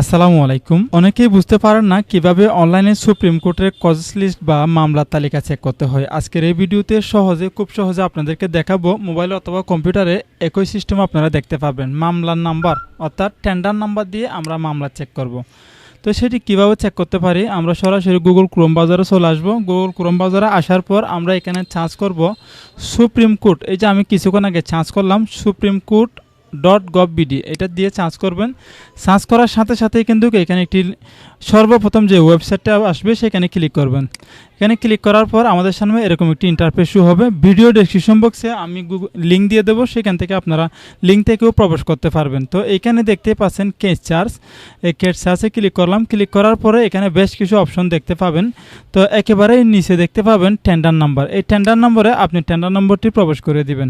আসসালামু আলাইকুম। অনেকেই বুঝতে পারেন না কিভাবে অনলাইনে সুপ্রিম কোর্টের কজেস লিস্ট বা মামলার তালিকা চেক করতে হয়। আজকের এই ভিডিওতে খুব সহজে আপনাদেরকে দেখাবো। মোবাইল অথবা কম্পিউটারে একই সিস্টেম আপনারা দেখতে পাবেন। মামলার নাম্বার অর্থাৎ টেন্ডার নাম্বার দিয়ে আমরা মামলা চেক করব। তো সেটি কিভাবে চেক করতে পারি, আমরা সরাসরি গুগল ক্রোম ব্রাউজারে চলে আসবো। গুগল ক্রোম ব্রাউজারে আসার পর আমরা এখানে সার্চ করব সুপ্রিম কোর্ট। এই যে আমি কিছুক্ষণ আগে সার্চ করলাম সুপ্রিম কোর্ট .gov.bd, এটা দিয়ে সার্চ করবেন। সার্চ করার সাথে সাথেই কিন্তু এখানে একটি সর্বপ্রথম যে ওয়েবসাইটটা আসবে সেখানে ক্লিক করবেন। এখানে ক্লিক করার পর আমাদের সামনে এরকম একটি ইন্টারফেস শুরু হবে। ভিডিও ডেসক্রিপশন বক্সে আমি লিঙ্ক দিয়ে দেবো, সেখান থেকে আপনারা লিঙ্ক থেকেও প্রবেশ করতে পারবেন। তো এখানে দেখতে পাচ্ছেন কেস চার্জ, এই কেস চার্জে ক্লিক করলাম। ক্লিক করার পরে এখানে বেশ কিছু অপশন দেখতে পাবেন। তো একেবারে নিচে দেখতে পাবেন টেন্ডার নাম্বার। এই টেন্ডার নম্বরে আপনি টেন্ডার নম্বরটি প্রবেশ করে দিবেন।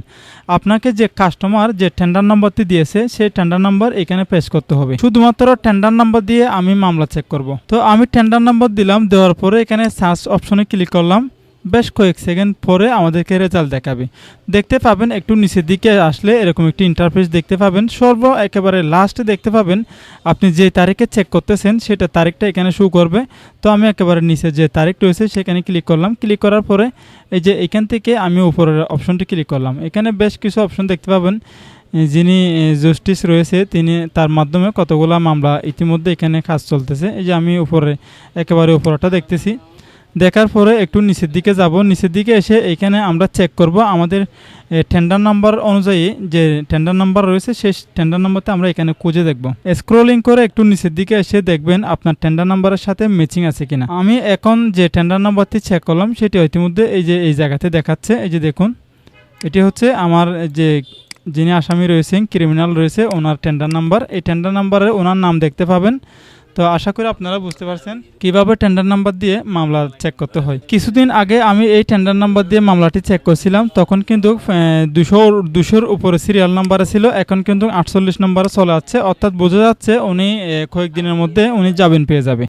আপনাকে যে কাস্টমার যে টেন্ডার নম্বরটি দিয়েছে সেই টেন্ডার নাম্বার এখানে পেশ করতে হবে। শুধুমাত্র টেন্ডার নাম্বার দিয়ে আমি মামলা চেক করব। তো আমি টেন্ডার নাম্বার দিলাম, দেওয়ার পরে এখানে সার্চ অপশনে ক্লিক করলাম। বেশ কয়েক সেকেন্ড পরে আমাদেরকে রেজাল্ট দেখাবে। দেখতে পাবেন একটু নিচের দিকে আসলে এরকম একটি ইন্টারফেস দেখতে পাবেন। একেবারে লাস্টে দেখতে পাবেন আপনি যে তারিখে চেক করতেছেন সেটা তারিখটা এখানে শো করবে। তো আমি একেবারে নিচে যে তারিখ রয়েছে সেখানে ক্লিক করলাম। ক্লিক করার পরে এই যে এখান থেকে আমি উপরের অপশনটি ক্লিক করলাম। এখানে বেশ কিছু অপশন দেখতে পাবেন। যিনি জাস্টিস রয়েছে তিনি তার মাধ্যমে কতগুলো মামলা ইতিমধ্যে এখানে কাজ চলতেছে। এই যে আমি একেবারে উপরটা দেখতেছি। দেখার পরে একটু নিচের দিকে যাব। নিচের দিকে এসে এখানে আমরা চেক করব আমাদের টেন্ডার নাম্বার অনুযায়ী যে টেন্ডার নাম্বার রয়েছে সেই টেন্ডার নাম্বারটা আমরা এখানে খুঁজে দেখব। স্ক্রলিং করে একটু নিচের দিকে এসে দেখবেন আপনার টেন্ডার নাম্বারের সাথে ম্যাচিং আছে কিনা। আমি এখন যে টেন্ডার নাম্বারটি চেক করলাম সেটি ইতিমধ্যে এই জায়গাতে দেখাচ্ছে। এই যে দেখুন, এটি হচ্ছে আমার যিনি আসামি রয়েছেন, ক্রিমিনাল রয়েছে, ওনার টেন্ডার নাম্বার। এই টেন্ডার নাম্বারে ওনার নাম দেখতে পাবেন। তো আশা করি আপনারা বুঝতে পারছেন কিভাবে টেন্ডার নাম্বার দিয়ে মামলা চেক করতে হয়। কিছুদিন আগে আমি এই টেন্ডার নাম্বার দিয়ে মামলাটি চেক করছিলাম, তখন কিন্তু 200-র উপরে সিরিয়াল নাম্বারে ছিল। এখন কিন্তু 48 নম্বরে চলে যাচ্ছে, অর্থাৎ বোঝা যাচ্ছে উনি কয়েকদিনের মধ্যে উনি জামিন পেয়ে যাবে।